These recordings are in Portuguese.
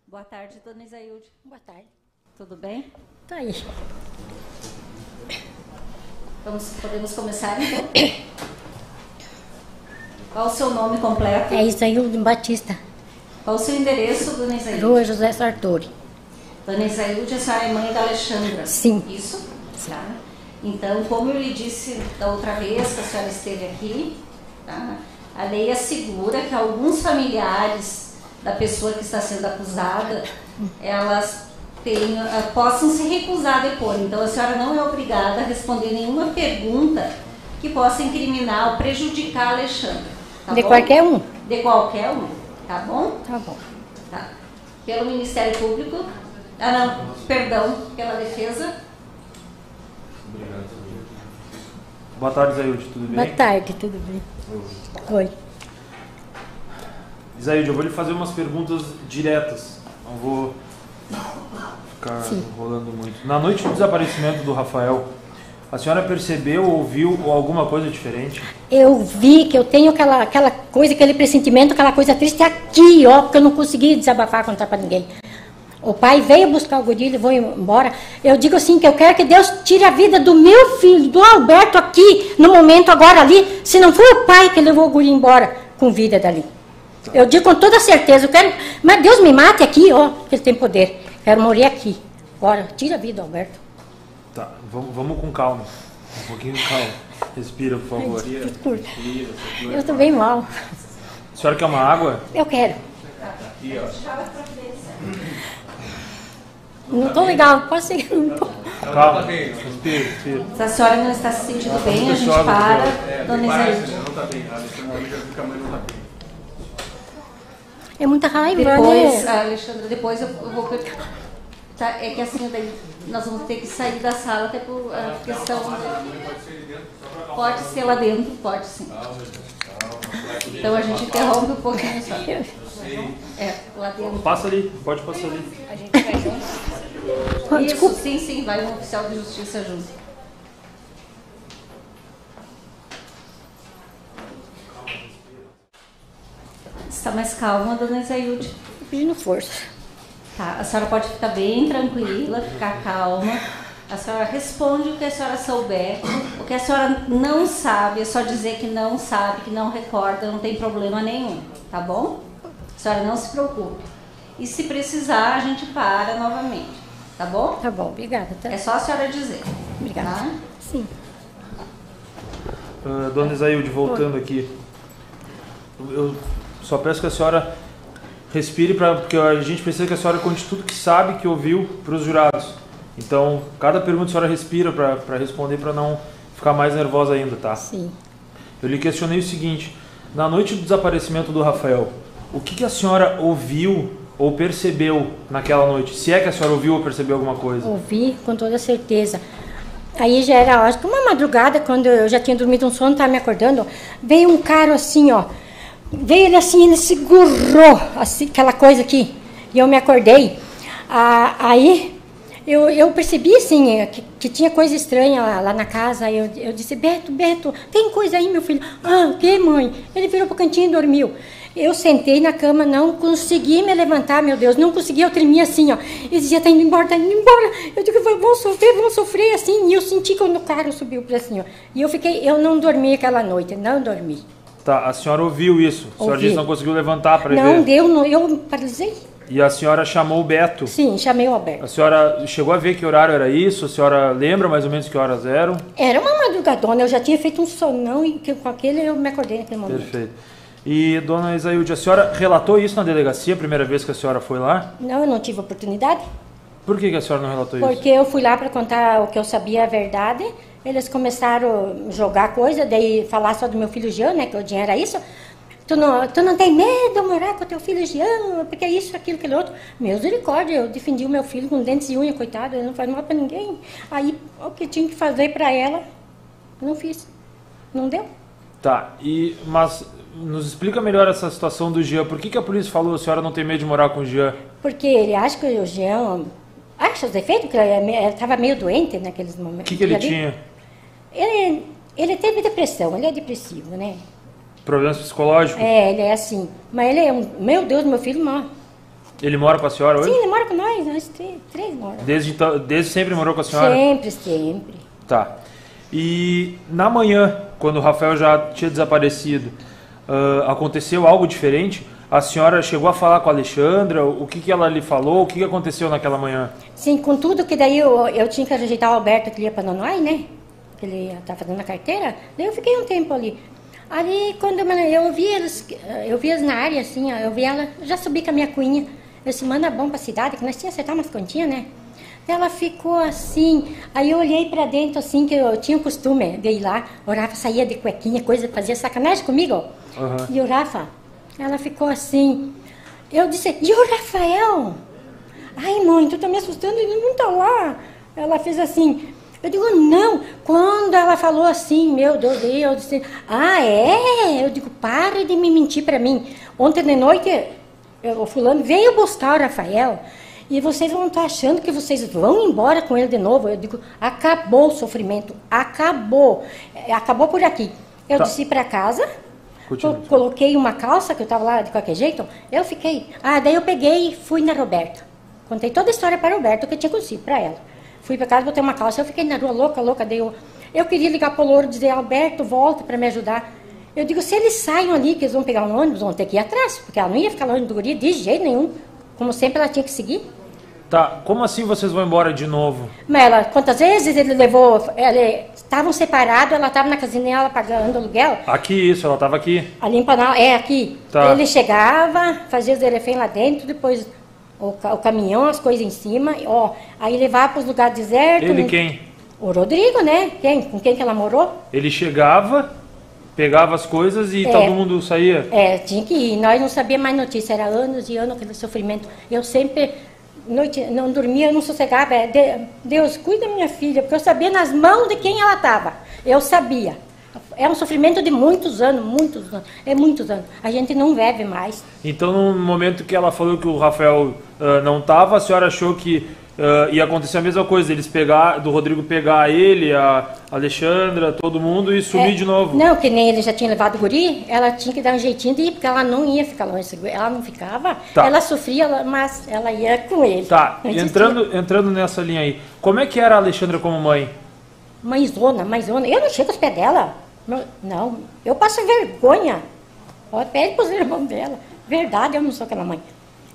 Boa tarde, dona Isailde. Boa tarde. Tudo bem? Tá aí. Podemos começar, então? Qual o seu nome completo? É Isailde Batista. Qual o seu endereço, dona Isailde? Rua José Sartori. Dona Isailde, a senhora é mãe da Alexandra? Sim. Isso? Tá. Então, como eu lhe disse da outra vez que a senhora esteve aqui, tá? A lei assegura que alguns familiares da pessoa que está sendo acusada, elas possam se recusar a depor. Então, a senhora não é obrigada a responder nenhuma pergunta que possa incriminar ou prejudicar a Alexandra. Tá De bom? qualquer um? De qualquer um, tá bom? Tá bom. Tá. Pelo Ministério Público, pela defesa. Obrigado. Boa tarde, Isailde, tudo bem? Boa tarde, tudo bem? Oi. Isailde, eu vou lhe fazer umas perguntas diretas. Não vou ficar enrolando muito. Na noite do desaparecimento do Rafael, a senhora percebeu, ouviu alguma coisa diferente? Eu vi que eu tenho aquela coisa, aquele pressentimento, aquela coisa triste aqui, ó, porque eu não consegui desabafar, contar pra ninguém. O pai veio buscar o guri, ele foi embora. Eu digo assim, que eu quero que Deus tire a vida do meu filho, do Alberto aqui, no momento agora ali, se não foi o pai que levou o guri embora com vida dali. Eu digo com toda certeza, eu quero, mas Deus me mate aqui, ó, que ele tem poder. Quero morrer aqui. Agora, tira a vida do Alberto. Tá, vamos com calma. Um pouquinho de calma. Respira, por favor. Eu estou bem mal. A senhora quer uma água? Eu quero. Aqui, ó. Não estou legal, posso seguir? Calma, respira. Se a senhora não está se sentindo bem, a gente para. Dona Isailde. Não tá bem, a Alexandra fica, mas não tá bem. É muita raiva, Depois, né? Alexandra, depois eu vou... Tá, é que assim, daí nós vamos ter que sair da sala até por questão... Pode ser lá dentro, pode sim. Então a gente interrompe um pouquinho só. Lá dentro. Passa ali, pode passar ali. A gente vai junto? Isso, Desculpa. sim, vai um oficial de justiça junto. Está mais calma, dona Isailde? Pedindo força. Tá, a senhora pode ficar bem tranquila, ficar calma. A senhora responde o que a senhora souber. O que a senhora não sabe, é só dizer que não sabe, que não recorda, não tem problema nenhum, tá bom? A senhora não se preocupe. E se precisar, a gente para novamente, tá bom? Tá bom, obrigada. Tá? É só a senhora dizer. Obrigada. Tá? Sim. Dona Isailde, voltando aqui. Eu só peço que a senhora respire, porque a gente precisa que a senhora conte tudo que sabe, que ouviu, para os jurados. Então, cada pergunta a senhora respira para responder, para não ficar mais nervosa ainda, tá? Sim. Eu lhe questionei o seguinte: na noite do desaparecimento do Rafael, o que a senhora ouviu ou percebeu naquela noite? Se é que a senhora ouviu ou percebeu alguma coisa? Ouvi com toda certeza. Aí já era, acho que uma madrugada, quando eu já tinha dormido um sono, estava me acordando, veio um cara assim, ó. Veio ele assim, ele segurou assim, aquela coisa aqui, e eu me acordei. Aí eu percebi assim, que tinha coisa estranha lá na casa. Aí eu disse: Beto, tem coisa aí, meu filho? Ah, o que, mãe? Ele virou pro cantinho e dormiu. Eu sentei na cama, não consegui me levantar, meu Deus, não consegui, eu tremia assim, ó. Ele dizia: tá indo embora, tá indo embora. Eu digo: vão sofrer, assim. E eu senti quando o cara subiu para assim, ó. E eu não dormi aquela noite, não dormi. Tá, a senhora ouviu isso? A senhora Ouvi. disse que não conseguiu levantar para ver? Não deu, eu paralisei. E a senhora chamou o Beto? Sim, chamei o Alberto. A senhora chegou a ver que horário era isso? A senhora lembra mais ou menos que horas eram? Era uma madrugadona, eu já tinha feito um sonão e com aquele eu me acordei naquele momento. Perfeito. E, dona Isailde, a senhora relatou isso na delegacia a primeira vez que a senhora foi lá? Não, eu não tive oportunidade. Por que a senhora não relatou isso? Porque eu fui lá para contar o que eu sabia, a verdade. Eles começaram a jogar coisa, daí falar só do meu filho Jean, né, que o dinheiro era isso. Tu não tem medo de morar com o teu filho Jean, porque é isso, aquilo, aquele outro. Misericórdia, eu defendi o meu filho com dentes e unha, coitado, ele não faz mal para ninguém. Aí, o que tinha que fazer para ela, eu não fiz. Não deu. Tá, mas nos explica melhor essa situação do Jean. Por que a polícia falou que a senhora não tem medo de morar com o Jean? Porque ele acha que o Jean... Acha os defeitos, porque ele estava meio doente naqueles momentos. O que ele tinha? Ele teve depressão, ele é depressivo, né? Problemas psicológicos? É, ele é assim. Mas ele é meu Deus, meu filho, Ele mora com a senhora hoje? Sim, ele mora com nós três moram. Desde sempre morou com a senhora? Sempre, sempre. Tá. E na manhã, quando o Rafael já tinha desaparecido, aconteceu algo diferente? A senhora chegou a falar com a Alexandra? O que ela lhe falou? O que aconteceu naquela manhã? Sim, contudo que daí eu tinha que ajeitar o Alberto que ele ia para Nonoai, né? Que ele estava fazendo a carteira. Daí eu fiquei um tempo ali. Ali, quando eu vi eles na área, assim, ó, eu vi ela, já subi com a minha cunha. Eu disse, manda bom pra cidade, que nós tínhamos acertado umas continhas, né? Ela ficou assim, aí eu olhei pra dentro, assim, que eu tinha o costume de ir lá. O Rafa saía de cuequinha, coisa, fazia sacanagem comigo. Uhum. E o Rafa, ela ficou assim. Eu disse, e o Rafael? Ai, mãe, tu tá me assustando, ele não tá lá. Ela fez assim. Eu digo, não. Quando ela falou assim, meu Deus, eu disse, ah, é? Eu digo, pare de me mentir pra mim. Ontem de noite, o fulano veio buscar o Rafael e vocês vão estar achando que vocês vão embora com ele de novo. Eu digo, acabou o sofrimento, acabou. Acabou por aqui. Eu desci pra casa, coloquei uma calça, que eu tava lá de qualquer jeito, eu fiquei. Daí eu peguei e fui na Roberta. Contei toda a história para a Roberta, que eu tinha conhecido, para ela. Fui para casa, botei uma calça, eu fiquei na rua louca, daí eu queria ligar pro Louro e dizer, Alberto, volta para me ajudar. Eu digo, se eles saem ali, que eles vão pegar um ônibus, vão ter que ir atrás, porque ela não ia ficar longe do guri de jeito nenhum. Como sempre, ela tinha que seguir. Tá, como assim vocês vão embora de novo? Mas ela, quantas vezes ele levou, estavam separados, ela estava na casinha dela pagando aluguel. Aqui, isso, ela estava aqui? Ali em Panal, aqui. Tá. Ele chegava, fazia os elefém lá dentro, depois o caminhão, as coisas em cima, aí levava para os lugares desertos. Ele quem? O Rodrigo, né? Com quem que ela morou? Ele chegava, pegava as coisas e todo mundo saía? Tinha que ir. Nós não sabíamos mais notícia, era anos e anos aquele sofrimento. Eu sempre, noite, não dormia, eu não sossegava. Deus, cuida da minha filha, porque eu sabia nas mãos de quem ela estava. Eu sabia. É um sofrimento de muitos anos. É muitos anos. A gente não vive mais. Então, no momento que ela falou que o Rafael não estava, a senhora achou que ia acontecer a mesma coisa, do Rodrigo pegar ele, a Alexandra, todo mundo e sumir de novo? Não, que nem ele já tinha levado o guri, ela tinha que dar um jeitinho de ir, porque ela não ia ficar longe. Ela não ficava, ela sofria, mas ela ia com ele. Tá, entrando nessa linha aí, como é que era a Alexandra como mãe? Mãezona. Eu não chego aos pés dela. Não, eu passo vergonha. Pede para os irmãos dela. Verdade, eu não sou aquela mãe.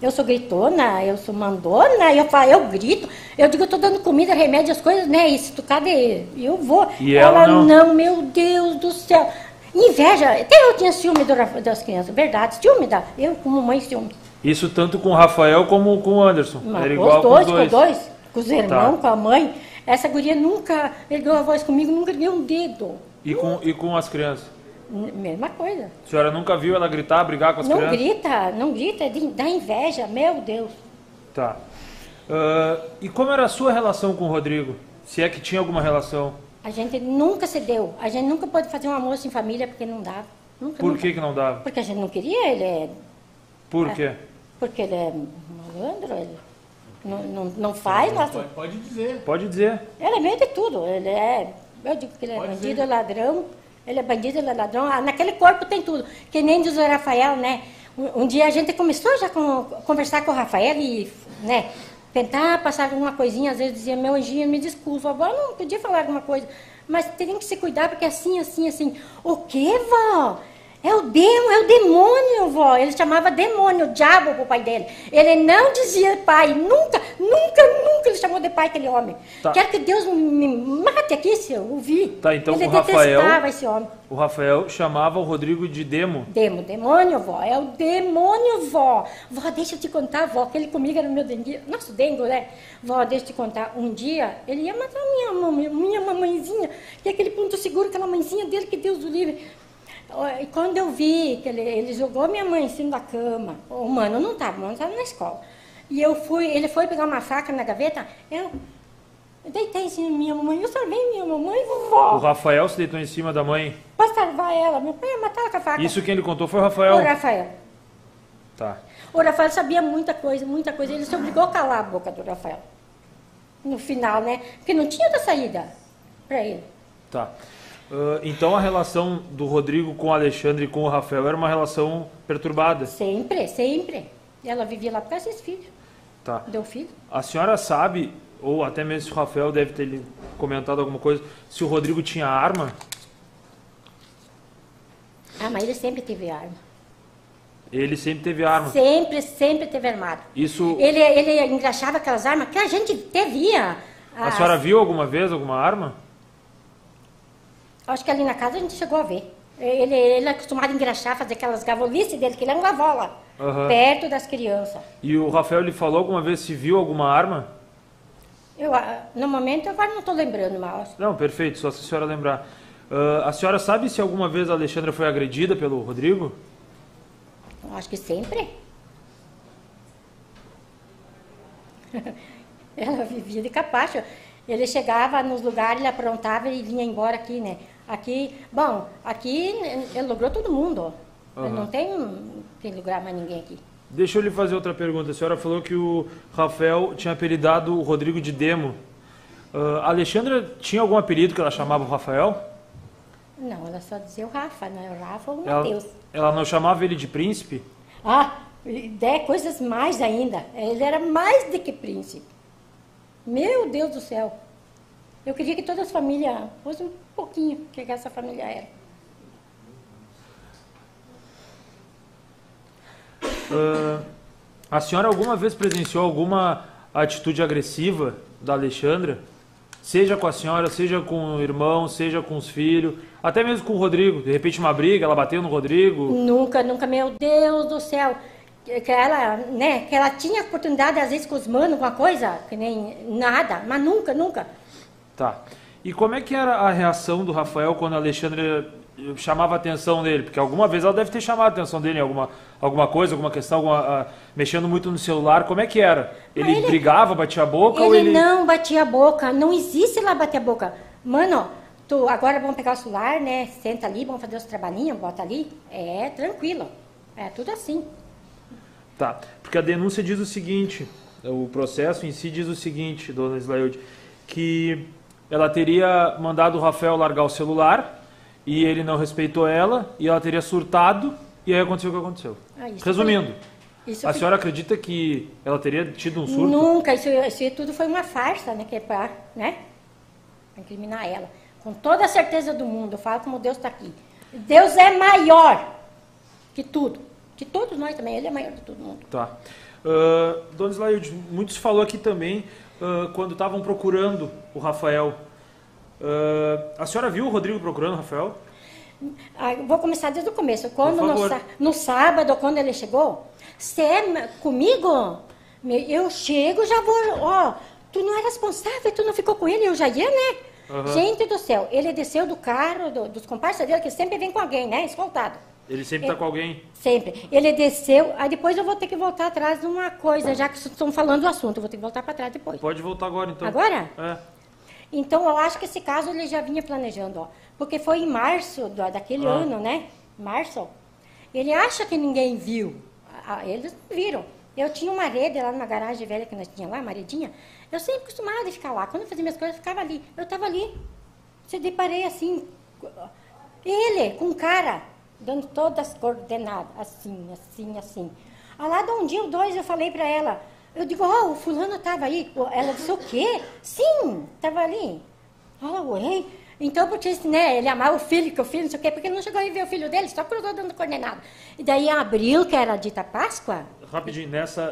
Eu sou gritona, eu sou mandona, eu grito. Eu digo, eu tô dando comida, remédio, as coisas, né? E se tu cadê? Eu vou. E ela não, meu Deus do céu. Inveja. Até eu tinha ciúme das crianças. Verdade, ciúme eu como mãe, ciúme. Isso tanto com o Rafael como com o Anderson? Era igual com os dois? Com os irmãos, com a mãe. Essa guria nunca ergueu a voz comigo, nunca ergueu um dedo. E com as crianças? Mesma coisa. A senhora nunca viu ela gritar, brigar com as crianças? Não grita, dá inveja, meu Deus. Tá. E como era a sua relação com o Rodrigo? Se é que tinha alguma relação? A gente nunca cedeu. A gente nunca pôde fazer um almoço em família porque não dava. Por que não dava? Porque a gente não queria, Por quê? Porque ele é malandro, ele não faz. Pode dizer. Pode dizer. Ele é meio de tudo. Eu digo que ele é bandido, é ladrão. Ele é bandido, ele é ladrão. Naquele corpo tem tudo. Que nem diz o Rafael, né? Um dia a gente começou já a conversar com o Rafael e, né, tentar passar alguma coisinha. Às vezes dizia, meu anjinho, me desculpa, vó, não podia falar alguma coisa. Mas tem que se cuidar, porque assim. O quê, vó? É o demônio, vó. Ele chamava demônio, o diabo pro pai dele. Ele não dizia pai, nunca ele chamou de pai aquele homem. Tá. Quero que Deus me mate aqui se eu ouvir. Tá, então ele detestava esse homem. O Rafael chamava o Rodrigo de Demônio, vó. É o demônio, vó. Vó, deixa eu te contar, vó, que ele comigo era meu dengue. Nosso dengo, né? Vó, deixa eu te contar. Um dia, ele ia matar minha mamãezinha. E aquele ponto seguro, aquela mãezinha dele, que Deus o livre. E quando eu vi que ele jogou minha mãe em cima da cama, o mano não estava na escola. E ele foi pegar uma faca na gaveta, eu deitei em cima da minha mamãe, eu salvei minha mamãe, vovó. O Rafael se deitou em cima da mãe? Pra salvar ela, meu pai ia matar ela com a faca. Isso quem ele contou foi o Rafael? O Rafael. Tá. O Rafael sabia muita coisa, ele se obrigou a calar a boca do Rafael. No final, né? Porque não tinha outra saída pra ele. Tá. Então a relação do Rodrigo com o Alexandre e com o Rafael era uma relação perturbada? Sempre. Ela vivia lá por causa desses filhos. Tá. Deu filho. A senhora sabe, ou até mesmo se o Rafael deve ter lhe comentado alguma coisa, se o Rodrigo tinha arma? Ah, mas ele sempre teve arma. Ele sempre teve arma. Sempre teve armado. Isso. Ele engraxava aquelas armas que a gente até via. A senhora viu alguma vez alguma arma? Acho que ali na casa a gente chegou a ver. Ele é acostumado a engraxar, fazer aquelas gavolices dele, que ele é um gavola, perto das crianças. E o Rafael lhe falou alguma vez se viu alguma arma? No momento, agora não estou lembrando mais. Não, perfeito, só se a senhora lembrar. A senhora sabe se alguma vez a Alexandra foi agredida pelo Rodrigo? Eu acho que sempre. Ela vivia de capacho. Ele chegava nos lugares, ele aprontava e vinha embora aqui, né? Aqui ele logrou todo mundo. Não tem lugar mais ninguém aqui. Deixa eu lhe fazer outra pergunta. A senhora falou que o Rafael tinha apelidado o Rodrigo de Demo. A Alexandra tinha algum apelido que ela chamava o Rafael? Não, ela só dizia o Rafa, né? O Rafa ou o Matheus. Ela não chamava ele de príncipe? Coisas mais ainda. Ele era mais do que príncipe. Meu Deus do céu. Eu queria que todas as famílias fossem um pouquinho o que essa família era. A senhora alguma vez presenciou alguma atitude agressiva da Alexandra? Seja com a senhora, seja com o irmão, seja com os filhos, até mesmo com o Rodrigo. De repente uma briga, ela bateu no Rodrigo? Nunca, meu Deus do céu. Que ela tinha oportunidade, às vezes, com os manos, alguma coisa, que nem nada, mas nunca. Tá. E como é que era a reação do Rafael quando a Alexandra chamava a atenção dele? Porque alguma vez ela deve ter chamado a atenção dele em alguma coisa, alguma questão, mexendo muito no celular. Como é que era? Ele brigava, batia a boca? Ele não batia a boca, não existe lá bater a boca. Mano, agora vamos pegar o celular, né? Senta ali, vamos fazer os trabalhinhos, bota ali. É tranquilo, é tudo assim. Tá, porque a denúncia diz o seguinte, o processo em si diz o seguinte, dona Islailde, que ela teria mandado o Rafael largar o celular e ele não respeitou ela e ela teria surtado e aí aconteceu o que aconteceu. Resumindo, a senhora acredita que ela teria tido um surto? Nunca, isso tudo foi uma farsa, né, que é para incriminar ela. Com toda a certeza do mundo, eu falo como Deus está aqui. Deus é maior que tudo. De todos nós também, ele é maior de todo mundo. Tá. Dona Islailde, muito se falou aqui também, quando estavam procurando o Rafael. A senhora viu o Rodrigo procurando o Rafael? Vou começar desde o começo. Quando no sábado, quando ele chegou, você é comigo? Eu chego, já vou... tu não é responsável, tu não ficou com ele, eu já ia, né? Gente do céu, ele desceu do carro, dos comparsas dele, que sempre vem com alguém, né? Escoltado. Ele sempre está com alguém? Sempre. Ele desceu, aí depois eu vou ter que voltar atrás de uma coisa, já que estão falando do assunto, eu vou ter que voltar para trás depois. Pode voltar agora, então. Agora? É. Então, eu acho que esse caso ele já vinha planejando, porque foi em março daquele ano, né? Março. Ele acha que ninguém viu. Eles viram. Eu tinha uma rede lá numa garagem velha que nós tínhamos lá, uma redinha. Eu sempre costumava de ficar lá. Quando eu fazia minhas coisas, eu ficava ali. Eu estava ali. Se deparei assim. Ele, com um cara, dando todas as coordenadas, assim. Lá de um dia ou dois eu falei para ela, eu digo, o fulano estava aí. Ela disse, o quê? Sim, estava ali. Ué. Então, porque né, ele amava o filho, que o filho, não sei o quê, porque ele não chegou a ver o filho dele, só cruzou dando coordenada. E daí, em abril, que era a dita Páscoa... Rapidinho,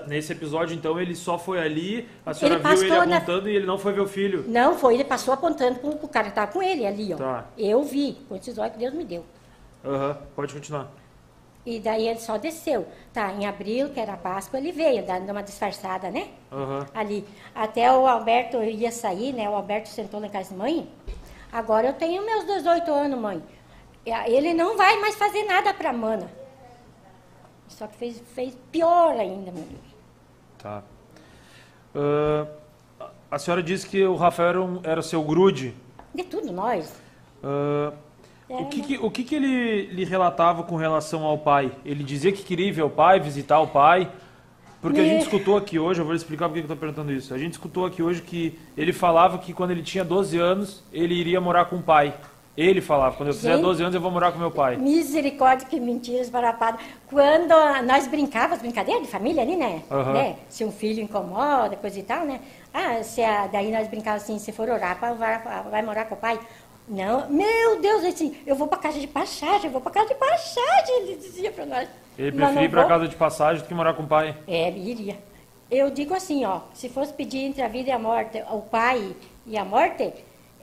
nesse episódio, então, ele só foi ali, a senhora viu ele apontando e ele não foi ver o filho? Não, ele passou apontando para o cara que estava com ele ali, ó. Tá. Eu vi, com esses olhos que Deus me deu. Pode continuar. E daí ele só desceu. Tá, em abril, que era a Páscoa, ele veio, dando uma disfarçada, né? Ali. Até o Alberto ia sair, né? O Alberto sentou lá em casa, mãe, agora eu tenho meus 18 anos, mãe. Ele não vai mais fazer nada pra Mana. Só que fez pior ainda, meu Deus. Tá. A senhora disse que o Rafael era seu grude. De tudo, nós. O que ele lhe relatava com relação ao pai? Ele dizia que queria ir ver o pai, visitar o pai? Porque a gente escutou aqui hoje, eu vou explicar por que eu estou perguntando isso. A gente escutou aqui hoje que ele falava que quando ele tinha 12 anos, ele iria morar com o pai. Ele falava, quando eu fizer Gente, 12 anos eu vou morar com meu pai. Misericórdia, que mentira esfarrapada. Quando nós brincávamos, brincadeira de família ali, né? Aham. Né? Se um filho incomoda, coisa e tal, né? Daí nós brincávamos assim, se for orar, vai morar com o pai? Não, meu Deus, assim, eu vou pra casa de passagem, ele dizia pra nós. Ele Mas preferia ir não pra vou. casa de passagem do que morar com o pai. Iria. Eu digo assim, ó, se fosse pedir entre a vida e a morte, o pai e a morte,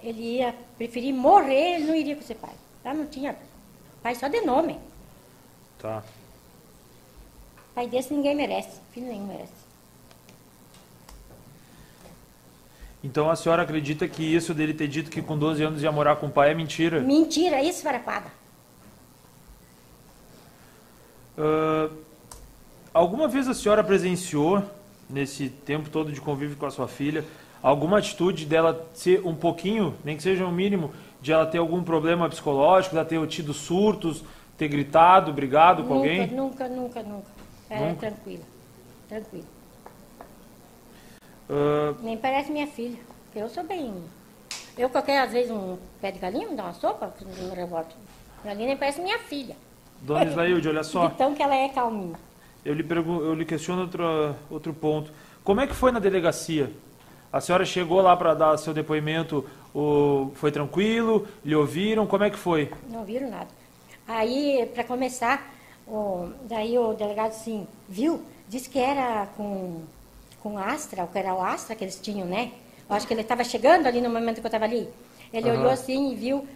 ele ia preferir morrer, ele não iria com ser pai. Lá não tinha pai só de nome. Tá. Pai desse ninguém merece, filho nenhum merece. Então a senhora acredita que isso dele ter dito que com 12 anos ia morar com o pai é mentira? Mentira, isso, farrapada. Alguma vez a senhora presenciou, nesse tempo todo de convívio com a sua filha, alguma atitude dela ser um pouquinho, nem que seja um mínimo, de ela ter algum problema psicológico, dela ter tido surtos, ter gritado, brigado com alguém? Nunca. Era Nunca? tranquila. Ah, Nem parece minha filha. Eu sou bem. Eu qualquer, às vezes, um pé de galinha, me dá uma sopa, no revolto. Galinha nem parece minha filha. Dona Islailde, olha só, Então que ela é calminha. eu lhe questiono outro ponto. Como é que foi na delegacia? A senhora chegou lá para dar seu depoimento, foi tranquilo? Lhe ouviram? Como é que foi? Não viram nada. Aí, para começar, daí o delegado assim, viu? Disse que era com Astra, que era o Astra que eles tinham, né? Eu acho que ele estava chegando ali no momento que eu estava ali. Ele olhou assim e viu,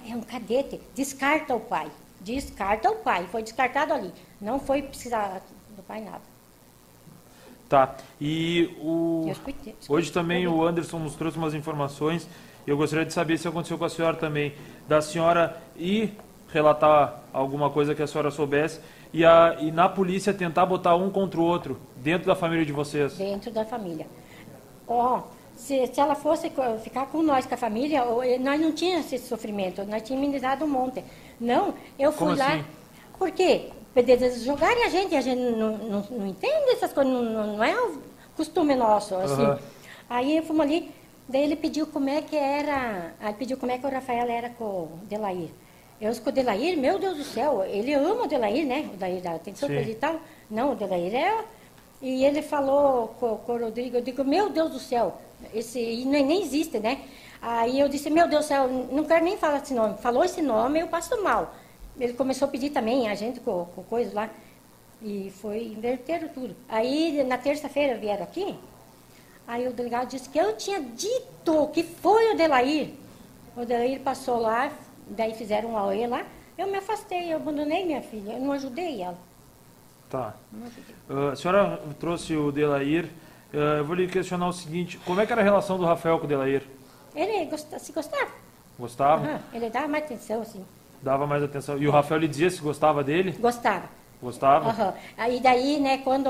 é um cadete, descarta o pai. Foi descartado ali. Não foi precisar do pai nada. Tá. E Eu escutei. hoje também o Anderson nos trouxe umas informações. Eu gostaria de saber se aconteceu com a senhora também. Da senhora ir relatar alguma coisa que a senhora soubesse e na polícia tentar botar um contra o outro dentro da família de vocês. Dentro da família. Se ela fosse ficar com nós, com a família, nós não tínhamos esse sofrimento, nós tínhamos minimizado um monte. Não, eu fui Como lá. assim? Por quê? Eles jogarem a gente não entende essas coisas, não é o costume nosso, assim. Aham. Aí fomos ali, daí ele pediu como é que era, o Rafael era com o Delair. Eu com o Delair, meu Deus do céu, ele ama o Delair, né? O Delair da atenção, Sim. coisa e tal. Não, o Delair é... E ele falou com o Rodrigo, eu digo, meu Deus do céu, esse nem existe, né? Aí eu disse, meu Deus do céu, não quero nem falar esse nome. Falou esse nome, eu passo mal. Ele começou a pedir também, a gente com coisa lá, e inverteram tudo. Aí, na terça-feira, vieram aqui, aí o delegado disse que eu tinha dito que foi o Delair. O Delair passou lá, daí fizeram um AOE lá, eu me afastei, eu abandonei minha filha, eu não ajudei ela. Tá. Não ajudei. A senhora trouxe o Delair. Eu vou lhe questionar o seguinte: como é que era a relação do Rafael com o Delair? Ele se gostava. Gostava? Aham, ele dava mais atenção, assim. Dava mais atenção. E o Rafael lhe dizia se gostava dele? Gostava. Gostava? Aham. Aí daí, né, quando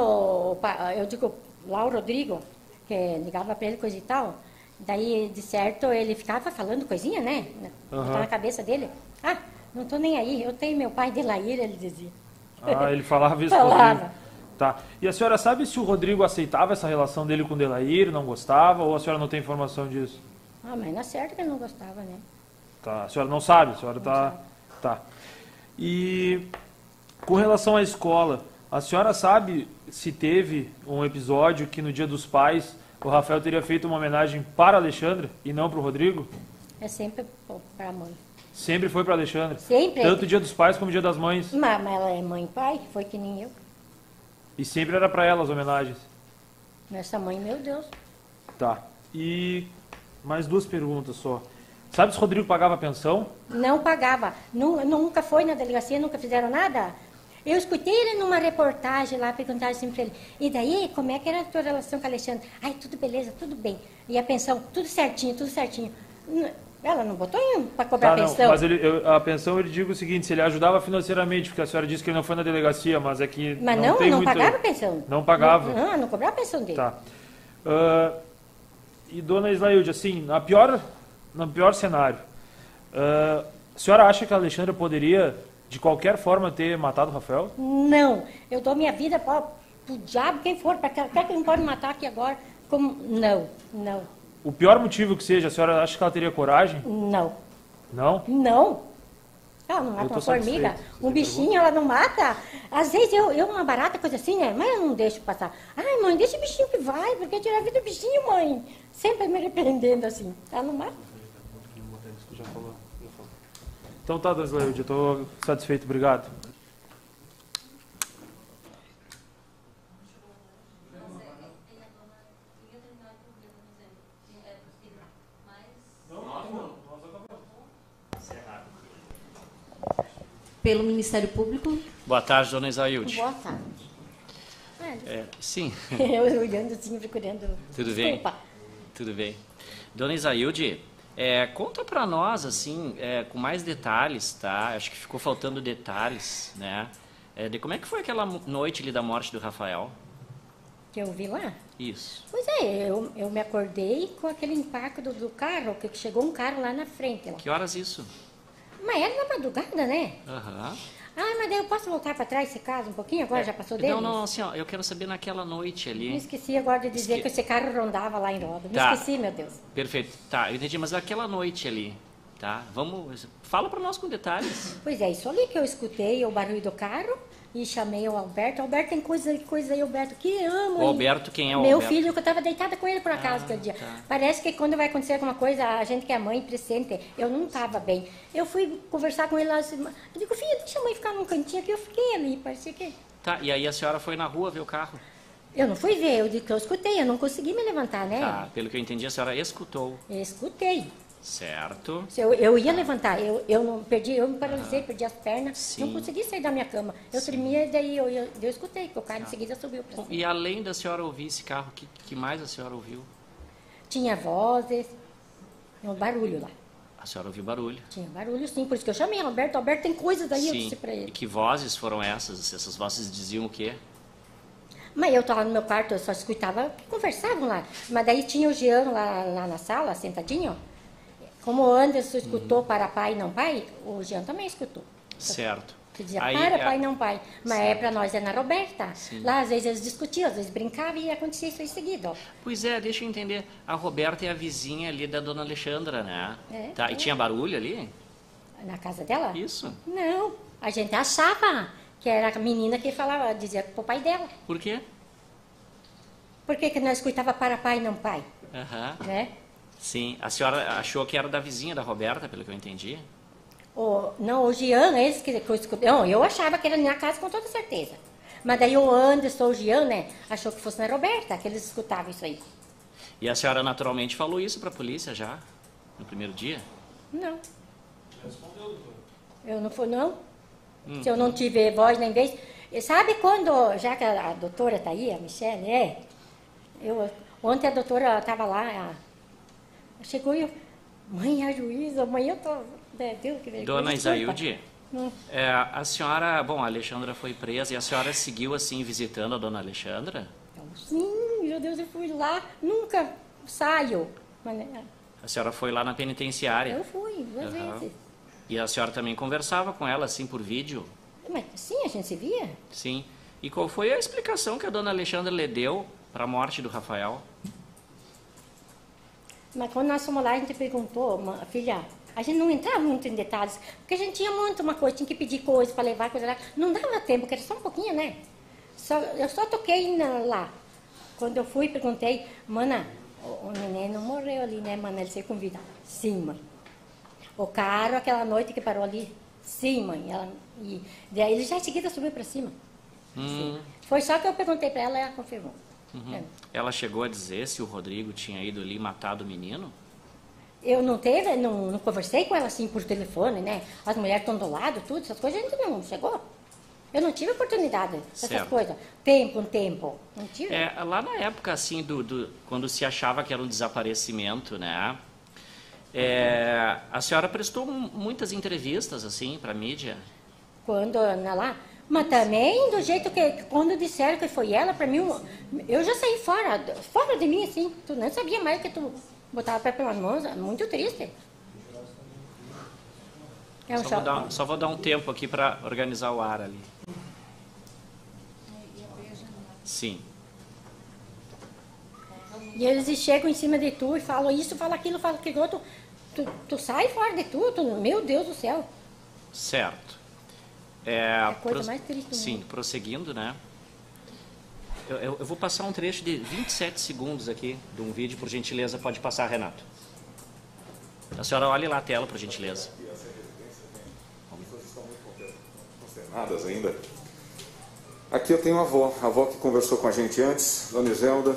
eu digo lá o Rodrigo, que ligava para ele coisa e tal, daí de certo ele ficava falando coisinha, né? Botava na cabeça dele. Não tô nem aí, eu tenho meu pai Delair, ele dizia. Ele falava isso pro Falava. Rodrigo. Tá. E a senhora sabe se o Rodrigo aceitava essa relação dele com o Delair, não gostava, ou a senhora não tem informação disso? Mas não é certo que ele não gostava, né? Tá. A senhora não sabe, a senhora tá. E com relação à escola, a senhora sabe se teve um episódio que no Dia dos Pais o Rafael teria feito uma homenagem para a Alexandra e não para o Rodrigo? É sempre para a mãe. Sempre foi para a Alexandra? Sempre. Tanto Dia dos Pais como Dia das Mães? Mas ela é mãe e pai, foi que nem eu. E sempre era para ela as homenagens? Essa mãe, meu Deus. Tá. E mais duas perguntas só. Sabe se o Rodrigo pagava pensão? Não pagava. Nunca foi na delegacia, nunca fizeram nada. Eu escutei ele numa reportagem lá, perguntaram assim para ele, e daí, como é que era a tua relação com a Alexandra? Tudo beleza, tudo bem. E a pensão, tudo certinho. Ela não botou para cobrar a pensão? Não, mas a pensão, ele diz o seguinte, se ele ajudava financeiramente, porque a senhora disse que ele não foi na delegacia, mas é que Mas não pagava a pensão. Não pagava? Não cobrava a pensão dele. Tá. E dona Islailde, assim, no pior cenário, a senhora acha que a Alexandra poderia, de qualquer forma, ter matado o Rafael? Não, eu dou minha vida para o diabo, quem for, para quem não pode matar aqui agora. Não. O pior motivo que seja, a senhora acha que ela teria coragem? Não. Não? Não. Ela não Eu mata tô uma formiga. satisfeito. Um bichinho ela não mata. Às vezes uma barata, coisa assim, né? Mas eu não deixo passar. Ai, mãe, deixa o bichinho que vai, porque tirar a vida do bichinho, mãe. Sempre me repreendendo assim. Ela não mata. Então tá, dona Islailde, eu tô satisfeito, obrigado. Pelo Ministério Público. Boa tarde, dona Isailde. Boa tarde. Sim, Eu olhando assim, procurando. tudo bem? Desculpa. Tudo bem. Dona Isailde, conta pra nós, assim, com mais detalhes, tá? Acho que ficou faltando detalhes, né? De como é que foi aquela noite ali da morte do Rafael? Que eu vi lá? Isso. Pois é, eu me acordei com aquele impacto do carro, que chegou um carro lá na frente. Lá. Que horas isso? Mas era na madrugada, né? Aham. Ah, mas daí eu posso voltar para trás esse caso um pouquinho? Agora já passou dele? Não, assim, ó, eu quero saber naquela noite ali. Me esqueci agora de dizer que esse carro rondava lá em Roda. Me Tá. esqueci, meu Deus. Perfeito. Tá, eu entendi, mas aquela noite ali, tá? Vamos, fala pra nós com detalhes. Pois é, isso ali que eu escutei o barulho do carro e chamei o Alberto. Alberto tem coisa aí, Alberto, que amo. O Alberto, quem é o Meu Alberto? filho, que eu estava deitada com ele por acaso aquele dia. Tá. Parece que quando vai acontecer alguma coisa, a gente que é mãe presente, eu não estava bem. Eu fui conversar com ele lá, assim, eu digo, filha, deixa a mãe ficar num cantinho aqui. Eu fiquei ali, parecia que... Tá, e aí a senhora foi na rua ver o carro? Eu não fui ver, eu digo que eu escutei, eu não consegui me levantar, né? Tá, pelo que eu entendi, a senhora escutou. Eu escutei. Certo. Se eu ia levantar, eu não perdi, eu me paralisei, perdi as pernas, Sim. não consegui sair da minha cama. Eu tremia e daí eu escutei, que o cara em seguida subiu para cima. E além da senhora ouvir esse carro, que mais a senhora ouviu? Tinha vozes, um barulho lá. A senhora ouviu barulho. Tinha barulho sim, por isso que eu chamei Alberto. Alberto tem coisas aí, eu Sim. disse para E ele. que vozes foram essas? Essas vozes diziam o quê? Mas eu estava no meu quarto, eu só escutava que conversavam lá. Mas daí tinha o Jean lá na sala, sentadinho. Como o Anderson escutou para pai e não pai, o Jean também escutou. Certo. Que dizia Aí, para pai e não pai. Mas para nós é na Roberta. Sim. Lá às vezes eles discutiam, às vezes brincavam e acontecia isso aí seguido. Ó. Pois deixa eu entender. A Roberta é a vizinha ali da dona Alexandra, né? É, Tá, é. E tinha barulho ali? Na casa dela? Isso. Não, a gente achava que era a menina que falava, dizia pro pai dela. Por quê? Por que nós escutava para pai e não pai? Aham. Né? Sim. A senhora achou que era da vizinha da Roberta, pelo que eu entendi? Não, o Jean, esse que eu escutei. Não, eu achava que era na minha casa com toda certeza. Mas daí o Anderson, o Jean, né, achou que fosse na Roberta, que eles escutavam isso aí. E a senhora naturalmente falou isso pra polícia já? No primeiro dia? Não. Eu não fui, não. Se eu não tiver voz nem vez. E sabe quando, já que a doutora tá aí, a Michelle, ontem a doutora estava lá, chegou e eu, mãe, a juíza, amanhã eu tô... Deus, que vergonha. Dona Desculpa. Isailde, a senhora, bom, a Alexandra foi presa e a senhora seguiu assim visitando a dona Alexandra? Sim, meu Deus, eu fui lá, nunca saio. Mas, A senhora foi lá na penitenciária? eu fui, duas Aham. vezes. E a senhora também conversava com ela assim por vídeo? Mas sim, a gente se via. Sim. E qual foi a explicação que a dona Alexandra lhe deu para a morte do Rafael? Mas quando nós fomos lá, a gente perguntou, filha, a gente não entrava muito em detalhes, porque a gente tinha muito uma coisa, tinha que pedir coisa para levar, coisa lá. Não dava tempo, porque era só um pouquinho, né? Eu só toquei lá. Quando eu fui, perguntei, mana, o neném não morreu ali, né, mana? Ele se convida. Sim, mãe. O carro, aquela noite que parou ali, sim, mãe. E daí ele já em seguida subiu para cima. Sim. Foi só que eu perguntei para ela e ela confirmou. Uhum. Ela chegou a dizer se o Rodrigo tinha ido ali e matado o menino? Eu não conversei com ela assim por telefone, né? As mulheres estão do lado, tudo, essas coisas, a gente não chegou. Eu não tive oportunidade dessas Certo. coisas. Tempo. Não tive. Lá na época, assim, quando se achava que era um desaparecimento, né? A senhora prestou muitas entrevistas, assim, para a mídia? Quando lá. Mas também do jeito que quando disseram que foi ela, para mim, eu já saí fora de mim, assim. Tu não sabia mais que tu botava pé pelas mãos. Muito triste. É um choque. Só vou dar um tempo aqui para organizar o ar ali. Sim. E eles chegam em cima de tu e falam isso, falam aquilo outro. tu sai fora de tudo, meu Deus do céu. Certo. A coisa mais triste do Sim, mundo. prosseguindo, né? Eu vou passar um trecho de 27 segundos aqui de um vídeo, por gentileza, pode passar, Renato. A senhora olhe lá a tela, por gentileza. Consternadas ainda. Aqui eu tenho a avó que conversou com a gente antes, Dona Iselda.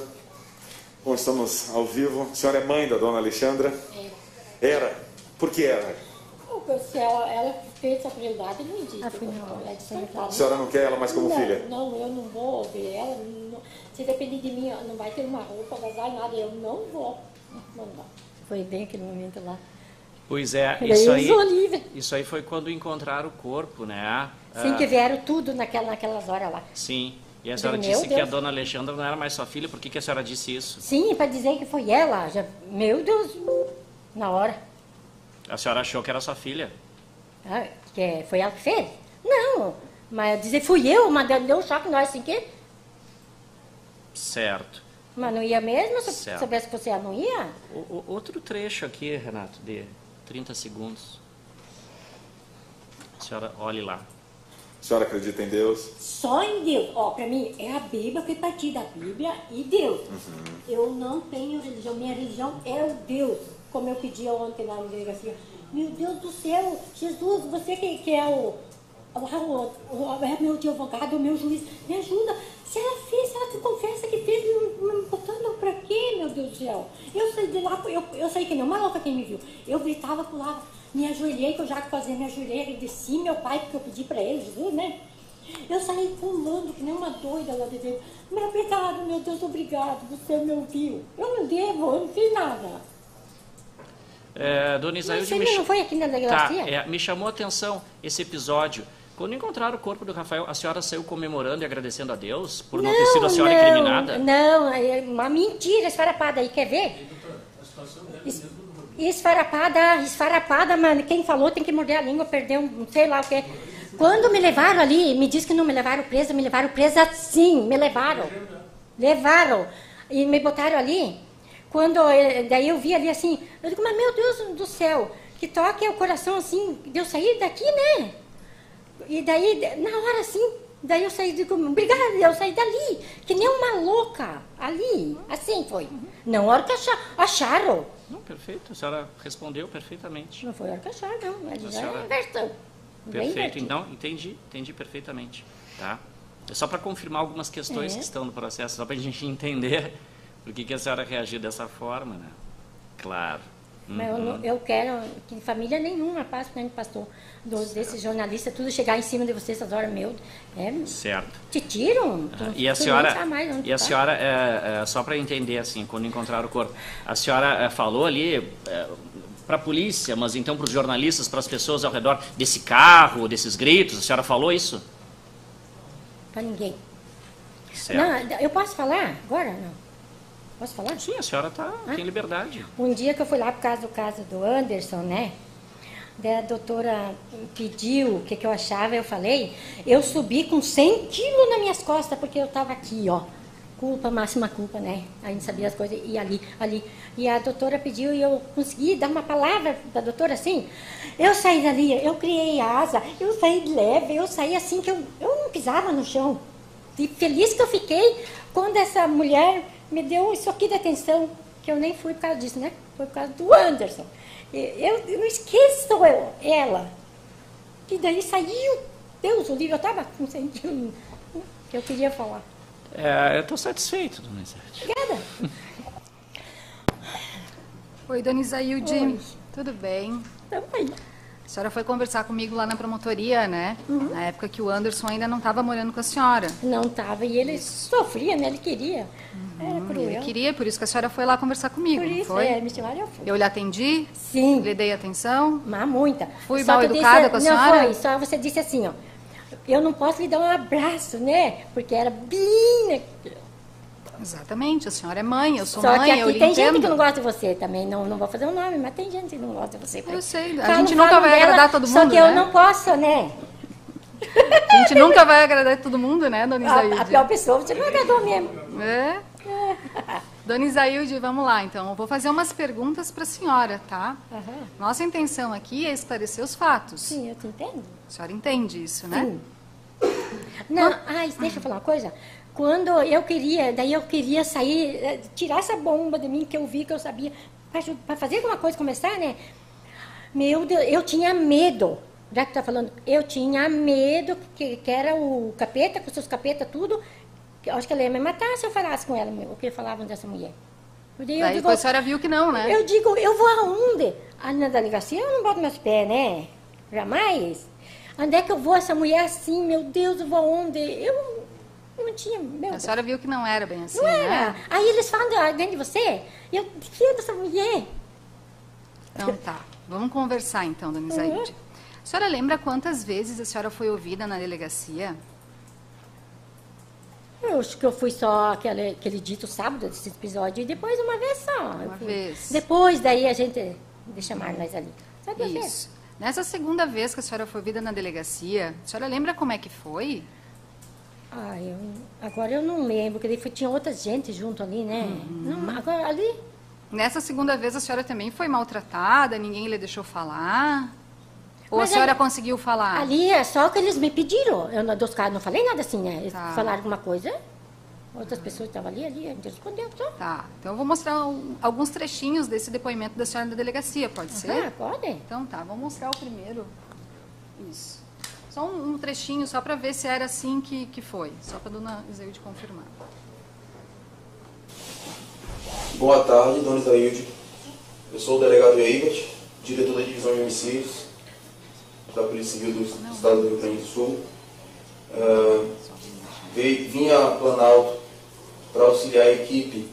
Bom, estamos ao vivo. A senhora é mãe da Dona Alexandra? Era. Por que era? Se ela fez essa prioridade, não existe. A senhora não quer ela mais como filha? Não, eu não vou ver ela. Não, se depender de mim, não vai ter uma roupa, agasalho, nada. Eu não vou mandar. Foi bem aquele momento lá. Pois é, isso aí foi quando encontraram o corpo, né? Sim, que vieram tudo naquelas horas lá. Sim, e a senhora disse que a Dona Alexandra não era mais sua filha, por que a senhora disse isso? Sim, para dizer que foi ela. Meu Deus, na hora. A senhora achou que era sua filha? Que foi ela que fez? Não, mas dizer fui eu, mas deu um choque nós assim que... Certo. Mas não ia mesmo? Se soubesse que você não ia? Outro trecho aqui, Renato, de 30 segundos. A senhora, olhe lá. A senhora acredita em Deus? Só em Deus. Ó, pra mim, é a Bíblia, que partir da Bíblia e Deus. Eu não tenho religião. Minha religião é o Deus. Como eu pedi ontem lá na delegacia. Meu Deus do céu, Jesus, você que é o meu advogado, o meu juiz, me ajuda. Se ela fez, se ela te confessa que fez, me botando pra quê, meu Deus do céu? Eu saí de lá, eu saí que nem uma louca quem me viu. Eu gritava, pulava, me ajoelhei, que eu já fazia, me ajoelhei, agradeci meu pai, porque eu pedi pra ele, Jesus, né? Eu saí pulando, que nem uma doida lá de dentro. Meu obrigado, meu Deus, obrigado, você me ouviu. Eu não devo, eu não fiz nada. Dona Isaíde, não foi aqui na delegacia? Me chamou a atenção esse episódio. Quando encontraram o corpo do Rafael, a senhora saiu comemorando e agradecendo a Deus por não ter sido a senhora incriminada? Não, é uma mentira esfarapada aí, quer ver? Esfarapada, mano, quem falou tem que morder a língua, perdeu um sei lá o quê. Quando me levaram ali, me disse que não me levaram presa sim, me levaram. Levaram. E me botaram ali. Daí eu vi ali assim, eu digo, mas meu Deus do céu, que toque é o coração assim, de eu sair daqui, né? E daí, na hora assim, daí eu saí, digo, obrigada, eu saí dali, que nem uma louca, ali, assim foi. Não a hora que acharam. Não, perfeito, a senhora respondeu perfeitamente. Não foi a hora que acharam, não, mas já é inversão. Perfeito, então, entendi perfeitamente, tá? É só para confirmar algumas questões que estão no processo, só para a gente entender por que a senhora reagiu dessa forma, né? Claro. Mas eu quero que família nenhuma passe, porque a gente passou desses jornalistas, tudo chegar em cima de vocês essas horas, meu. Certo. Te tiram. E a senhora, só para entender, assim, quando encontraram o corpo, a senhora falou ali para a polícia, mas então para os jornalistas, para as pessoas ao redor desse carro, desses gritos, a senhora falou isso? Para ninguém. Certo. Não, eu posso falar agora? Não. Posso falar? Sim, a senhora tem liberdade. Um dia que eu fui lá por causa do caso do Anderson, né? Daí a doutora pediu o que eu achava, eu falei. Eu subi com 100 quilos nas minhas costas, porque eu estava aqui, ó. Culpa, máxima culpa, né? A gente sabia as coisas, e ali. E a doutora pediu e eu consegui dar uma palavra da doutora assim. Eu saí dali, eu criei asa, eu saí leve, eu saí assim que eu não pisava no chão. E feliz que eu fiquei quando essa mulher me deu isso aqui de atenção, que eu nem fui por causa disso, né? Foi por causa do Anderson. Eu não esqueço ela. E daí saiu, Deus o livre, eu estava com sentido que eu queria falar. Eu estou satisfeito, dona Isaíde. Obrigada. Oi, dona Isaíde. Oi. Tudo bem? Também. A senhora foi conversar comigo lá na promotoria, né? Na época que o Anderson ainda não estava morando com a senhora. Não estava, e ele sofria, né? Ele queria. Era cruel. Ele queria, por isso que a senhora foi lá conversar comigo, Por não isso, foi? me chamaram, eu fui. Eu lhe atendi? Sim. Lhe dei atenção? Mas muita. Fui Só mal que eu educada disse, com a não senhora? Foi, só você disse assim, ó. Eu não posso lhe dar um abraço, né? Porque era bem... Exatamente, a senhora é mãe, eu sou Só mãe, que eu aqui lhe tem entendo. gente que não gosta de você também. Não vou fazer o nome, mas tem gente que não gosta de você. Eu sei, a Falam- gente nunca falam vai dela, agradar todo mundo, Só que eu né? não posso, né? A gente nunca vai agradar todo mundo, né, dona Isaíde? A pior pessoa, você não agradou mesmo. É? Dona Isaíde, vamos lá, então. Eu vou fazer umas perguntas para a senhora, tá? Aham. Nossa intenção aqui é esclarecer os fatos. Sim, eu te entendo. A senhora entende isso, né? Sim. Não, deixa eu falar uma coisa. Quando eu queria sair, tirar essa bomba de mim que eu vi, que eu sabia, para fazer alguma coisa, começar, né? Meu Deus, eu tinha medo. Já que tá falando, eu tinha medo que era o capeta, com seus capetas, tudo. Eu acho que ela ia me matar se eu falasse com ela o que falavam dessa mulher. Daí depois a senhora viu que não, né? Eu digo, eu vou aonde? Na delegacia eu não boto meus pés, né? Jamais. Onde é que eu vou, essa mulher assim, meu Deus, eu vou aonde? Eu não tinha... A senhora viu que não era bem assim, não era. né? Aí eles falam dentro de você, eu filho dessa mulher. Então tá, vamos conversar então, dona Isaíde. A senhora lembra quantas vezes a senhora foi ouvida na delegacia? Eu acho que eu fui só aquele dito sábado desse episódio, e depois uma vez só. Uma vez. Depois, daí a gente deixa mais nós ali. Só que Isso. Nessa segunda vez que a senhora foi ouvida na delegacia, a senhora lembra como é que foi? Agora eu não lembro, porque daí tinha outra gente junto ali, né? Não, agora ali... Nessa segunda vez a senhora também foi maltratada, ninguém lhe deixou falar? Ou Mas a senhora ali- conseguiu falar? Ali é só que eles me pediram. Eu dos caras não falei nada assim, né? Eles Tá. falaram alguma coisa, outras pessoas estavam ali, a gente respondeu só. Tá, então eu vou mostrar alguns trechinhos desse depoimento da senhora na delegacia, pode ser? Pode? Então tá, vamos mostrar o primeiro. Isso. Só um trechinho, só para ver se era assim que foi. Só para a dona Isaíde confirmar. Boa tarde, dona Isaíde. Eu sou o delegado Eibert, diretor da Divisão de Homicídios da Polícia Civil do Estado do Rio Grande do Sul. Vim a Planalto para auxiliar a equipe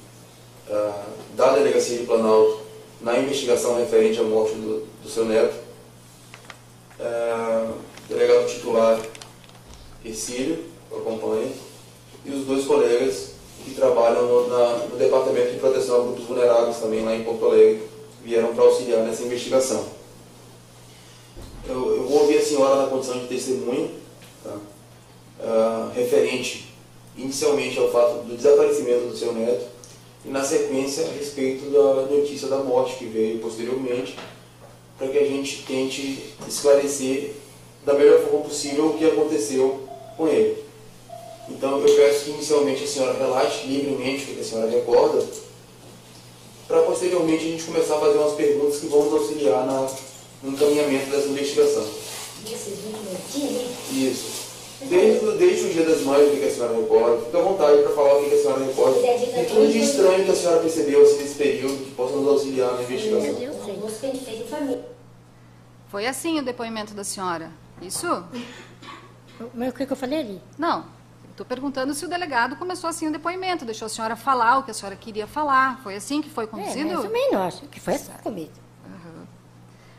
da Delegacia de Planalto na investigação referente à morte do seu neto. Delegado titular Ercílio, que acompanha, e os dois colegas que trabalham no Departamento de Proteção a Grupos Vulneráveis, também lá em Porto Alegre, vieram para auxiliar nessa investigação. Eu vou ouvir a senhora na condição de testemunha, tá? Referente inicialmente ao fato do desaparecimento do seu neto e, na sequência, a respeito da notícia da morte que veio posteriormente, para que a gente tente esclarecer da melhor forma possível o que aconteceu com ele. Então, eu peço que inicialmente a senhora relate livremente o que a senhora recorda, para posteriormente a gente começar a fazer umas perguntas que vão nos auxiliar no encaminhamento dessa investigação. Isso. Desde o Dia das Mães, o que a senhora recorda, fica à vontade para falar o que a senhora recorda e tudo de estranho que a senhora percebeu assim, nesse período que possa nos auxiliar na investigação. Foi assim o depoimento da senhora? Isso? Mas o que eu falei ali? Não. Estou perguntando se o delegado começou assim o depoimento, deixou a senhora falar o que a senhora queria falar. Foi assim que foi conduzido? Mais ou menos, que foi assim comigo.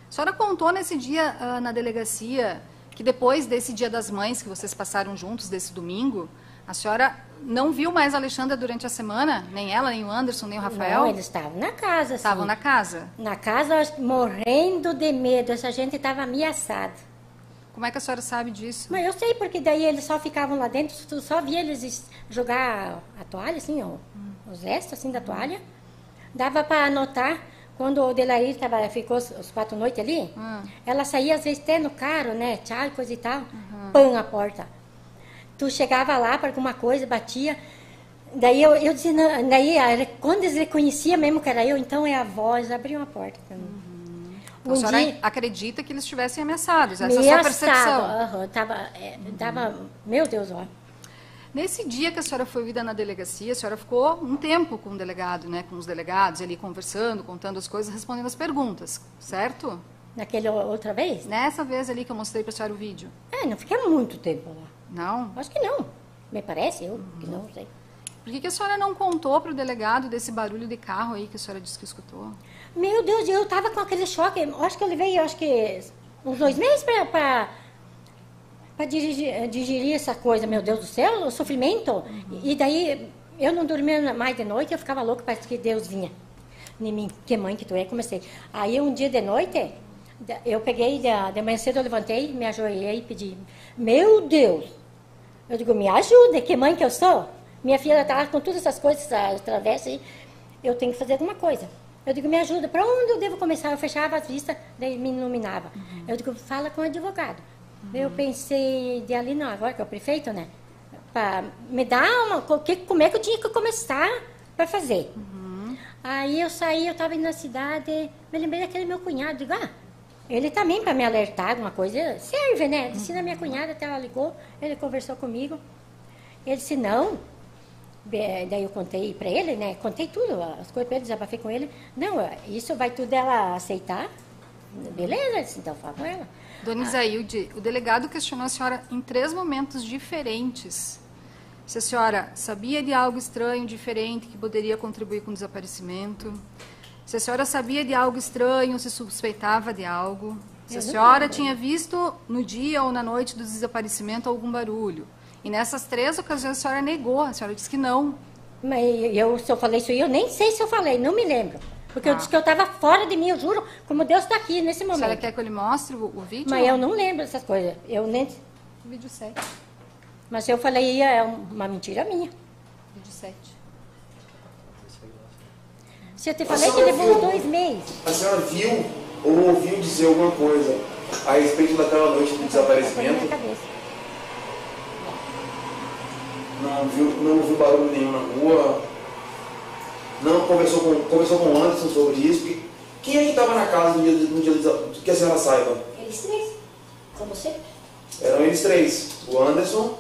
A senhora contou nesse dia na delegacia que depois desse Dia das Mães que vocês passaram juntos, desse domingo, a senhora não viu mais a Alexandra durante a semana? Nem ela, nem o Anderson, nem o Rafael? Não, eles estavam na casa, Estavam sim. na casa. Na casa, morrendo de medo. Essa gente estava ameaçada. Como é que a senhora sabe disso? Mas eu sei, porque daí eles só ficavam lá dentro, tu só via eles jogar a toalha, assim, ó, os restos, assim, da toalha. Dava para anotar, quando o Delair ficou as 4 noites ali, ela saía às vezes até no carro, né, tchau, coisa e tal, pã, a porta. Tu chegava lá para alguma coisa, batia, daí eu dizia, não, daí quando eles reconheciam mesmo que era eu, então é a voz, abriam a porta também. Então, a senhora acredita que eles estivessem ameaçados? Essa é a sua percepção? Tava, meu Deus, ó. Nesse dia que a senhora foi ouvida na delegacia, a senhora ficou um tempo com o delegado, né? Com os delegados ali conversando, contando as coisas, respondendo as perguntas, certo? Naquela outra vez? Nessa vez ali que eu mostrei para a senhora o vídeo. Não fiquei muito tempo lá. Não? Acho que não. Me parece, que não sei. Por que a senhora não contou para o delegado desse barulho de carro aí que a senhora disse que escutou? Meu Deus, eu tava com aquele choque. Acho que eu levei, uns 2 meses para digerir essa coisa. Meu Deus do céu, o sofrimento. E daí, eu não dormia mais de noite, eu ficava louca, parece que Deus vinha em mim. Que mãe que tu é, comecei. Aí, um dia de noite, eu peguei, de manhã cedo eu levantei, me ajoelhei e pedi, meu Deus, eu digo, me ajuda, que mãe que eu sou. Minha filha estava com todas essas coisas através aí. eu tenho que fazer alguma coisa. Eu digo, me ajuda, para onde eu devo começar? Eu fechava as vistas, daí me iluminava. Eu digo, fala com o advogado. Eu pensei de ali, não, agora que é o prefeito, né? Para me dar como é que eu tinha que começar para fazer. Aí eu saí, eu estava indo na cidade, me lembrei daquele meu cunhado, digo, ele também para me alertar alguma coisa, serve, né? Disse na minha cunhada, até ela ligou, ele conversou comigo. Ele disse, não. Daí eu contei para ele, né? Contei tudo, as coisas para ele, desabafei com ele. Não, isso vai tudo ela aceitar. Beleza, disse, então fala com ela. Dona Isaílde, o delegado questionou a senhora em 3 momentos diferentes. Se a senhora sabia de algo estranho, diferente, que poderia contribuir com o desaparecimento. Se a senhora sabia de algo estranho, se suspeitava de algo. Se a senhora tinha visto no dia ou na noite do desaparecimento algum barulho. E nessas 3 ocasiões a senhora negou, a senhora disse que não. Mas se eu falei isso aí, eu nem sei se eu falei, não me lembro. Porque eu disse que eu estava fora de mim, eu juro, como Deus está aqui nesse momento. A senhora quer que eu lhe mostre o vídeo? Mas eu não lembro dessas coisas. Eu nem... Vídeo 7. Mas se eu falei, é uma mentira minha. Vídeo 7. Se eu te falei que levou 2 meses. A senhora viu ou ouviu dizer alguma coisa a respeito daquela noite do desaparecimento? Não ouviu barulho nenhum na rua? Não conversou com o Anderson sobre isso? Quem é que estava na casa no dia do desaparecimento? Que a senhora saiba? Eles 3. Com você? Eram eles 3. O Anderson,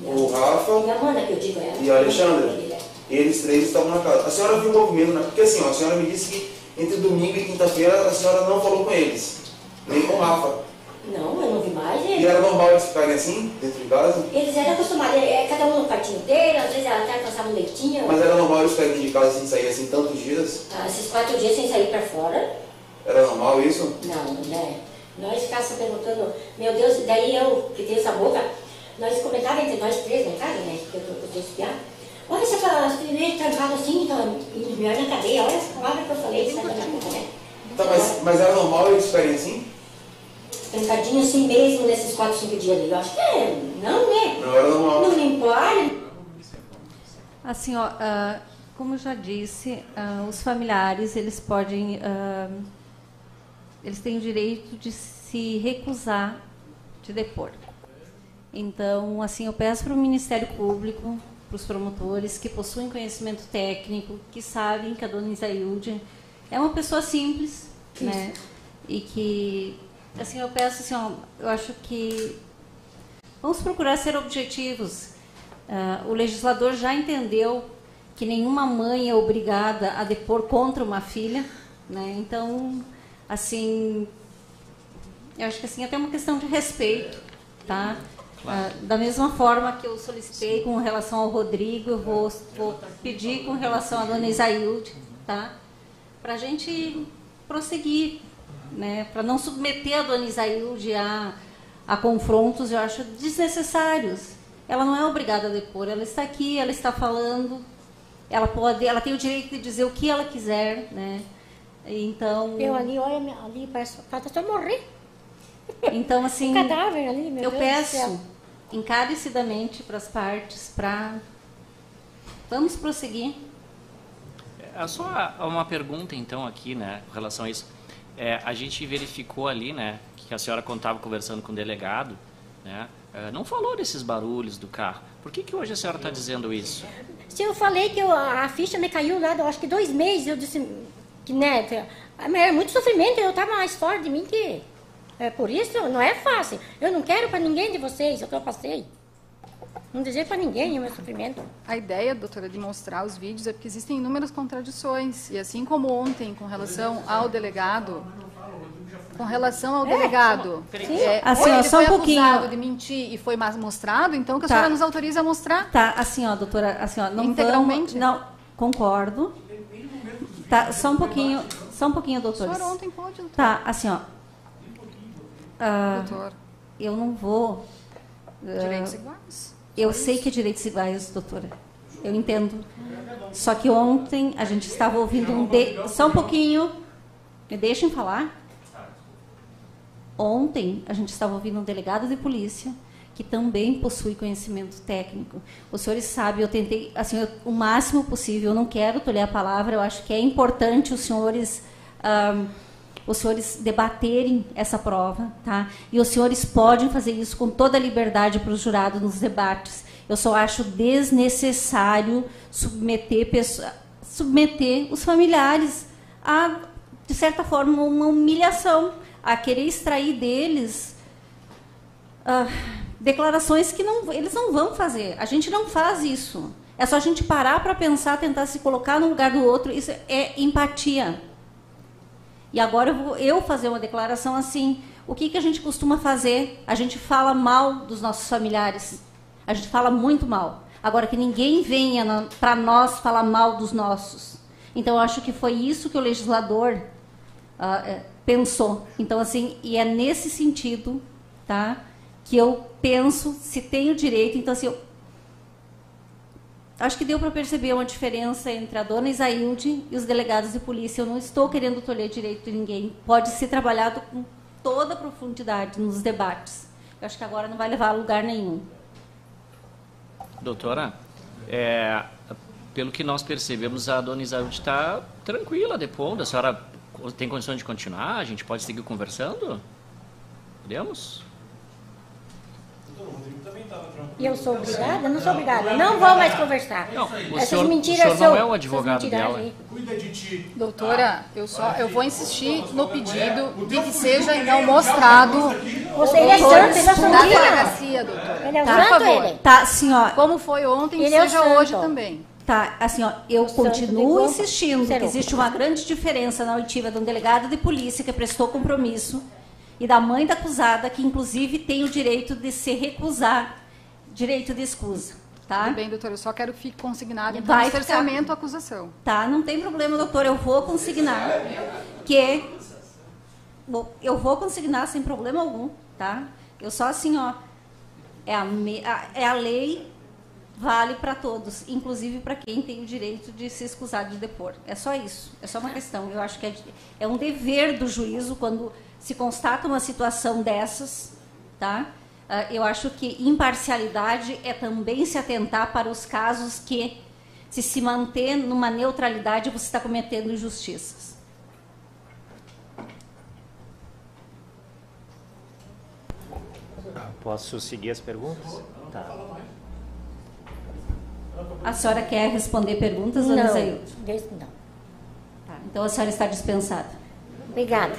o Rafa E a Amanda, que eu digo, ela. e a Alexandra. Eles 3 estavam na casa. A senhora viu o movimento, né? Porque assim, ó, a senhora me disse que entre domingo e quinta-feira a senhora não falou com eles. Nem com o Rafa. Não, eu não vi mais E eles. era normal eles ficarem assim, dentro de casa? Eles eram acostumados, cada um no quartinho dele, às vezes ela até alcançava um leitinho. Mas era normal eles ficarem de casa sem sair assim tantos dias? Esses 4 dias sem sair para fora. Era normal isso? Não, né? Nós ficávamos perguntando, meu Deus, daí eu, que tenho essa boca, nós comentávamos entre nós 3 na casa, né? Que eu podia espiar. Olha essa palavra, primeiro trancado assim, então, melhor na cadeia, olha essa palavra que eu falei, sabe na boca, né? Tá, mas era normal eles ficarem assim? Trancadinho assim mesmo nesses 4, 5 dias ali. Eu acho que não, né? Não era normal. Não me importa. Assim, ó, como eu já disse, os familiares, eles podem, eles têm o direito de se recusar de depor. Então, assim, eu peço para o Ministério Público, para os promotores que possuem conhecimento técnico, que sabem que a dona Isaílde é uma pessoa simples, né? E que, assim, eu peço, assim, ó, eu acho que vamos procurar ser objetivos. O legislador já entendeu que nenhuma mãe é obrigada a depor contra uma filha, né? Então, assim, eu acho que assim, até uma questão de respeito, tá? Claro. Da mesma forma que eu solicitei com relação ao Rodrigo, eu vou pedir com relação à dona Isaílde, tá? Para a gente prosseguir, né? Para não submeter a dona Isaílde a confrontos, eu acho, desnecessários. Ela não é obrigada a depor, ela está aqui, ela está falando, ela tem o direito de dizer o que ela quiser, né? Então... Eu ali, olha, ali parece que eu morrer. Então, assim, cadáver ali, meu eu Deus peço encarecidamente para as partes, vamos prosseguir. Só uma pergunta, então, aqui, né, com relação a isso. A gente verificou ali, né, que a senhora contava conversando com o delegado, né, não falou desses barulhos do carro. Por que hoje a senhora está dizendo isso? Se eu falei que a ficha me caiu lá, eu acho que 2 meses, eu disse que, né, era muito sofrimento, eu estava mais forte de mim que... por isso, não é fácil. Eu não quero para ninguém de vocês, o que eu passei. Não dizer para ninguém o meu sofrimento. A ideia, doutora, de mostrar os vídeos é porque existem inúmeras contradições. E assim como ontem, com relação ao delegado... Assim, ó, ele só foi um pouquinho. acusado de mentir e foi mostrado, então que a senhora nos autoriza a mostrar. Tá, assim, ó, doutora, assim, ó, não integralmente. Não, concordo. Tá, só um pouquinho, doutora. A senhora ontem pode, doutora. Tá, assim, ó. Doutor. Eu não vou... Direitos iguais. Eu sei que é direitos iguais, doutora. Eu entendo. Só que ontem a gente estava ouvindo Só um pouquinho. Me deixem falar. Ontem a gente estava ouvindo um delegado de polícia que também possui conhecimento técnico. Os senhores sabem, eu tentei, assim, o máximo possível, eu não quero tolher a palavra, eu acho que é importante os senhores debaterem essa prova, tá? E os senhores podem fazer isso com toda a liberdade para os jurados nos debates. Eu só acho desnecessário submeter os familiares a, de certa forma, uma humilhação, a querer extrair deles declarações que eles não vão fazer. A gente não faz isso. É só a gente parar para pensar, tentar se colocar no lugar do outro. Isso é empatia. E agora eu vou fazer uma declaração assim. O que a gente costuma fazer? A gente fala mal dos nossos familiares. A gente fala muito mal. Agora, que ninguém venha para nós falar mal dos nossos. Então, eu acho que foi isso que o legislador pensou. Então, assim, e é nesse sentido, tá, que eu penso, se tenho direito. Então, assim, acho que deu para perceber uma diferença entre a dona Isailde e os delegados de polícia. Eu não estou querendo tolher direito de ninguém. Pode ser trabalhado com toda a profundidade nos debates. Eu acho que agora não vai levar a lugar nenhum. Doutora, pelo que nós percebemos, a dona Isailde está tranquila depondo. A senhora tem condição de continuar? A gente pode seguir conversando? Podemos? E eu sou obrigada? Não sou obrigada. Não vou mais conversar. Não, Essas mentiras o senhor não é o advogado dela. Cuida de ti. Doutora, eu vou insistir no pedido de que seja então mostrado Ele é santo, ele é na santinho. delegacia, doutora. Ele é Por santo, favor. ele. Tá, assim, ó. Como foi ontem, Ele é o seja santo. hoje também. Tá, assim, ó, eu Santo continuo igual insistindo que Cero. existe uma grande diferença na oitiva de um delegado de polícia que prestou compromisso e da mãe da acusada, que inclusive tem o direito de se recusar, direito de excusa, tá? Tudo bem, doutora, eu só quero que fique consignado então, Vai o cerceamento à acusação. Tá, não tem problema, doutor, eu vou consignar eu vou consignar sem problema algum, tá? Eu só assim, ó, é a lei vale para todos, inclusive para quem tem o direito de se excusar de depor. É só isso, é só uma questão. Eu acho que é um dever do juízo quando se constata uma situação dessas, tá? Eu acho que imparcialidade é também se atentar para os casos que, se manter numa neutralidade, você está cometendo injustiças. Posso seguir as perguntas? Tá. A senhora quer responder perguntas, dona Isailde? Não. Tá, então a senhora está dispensada. Obrigada.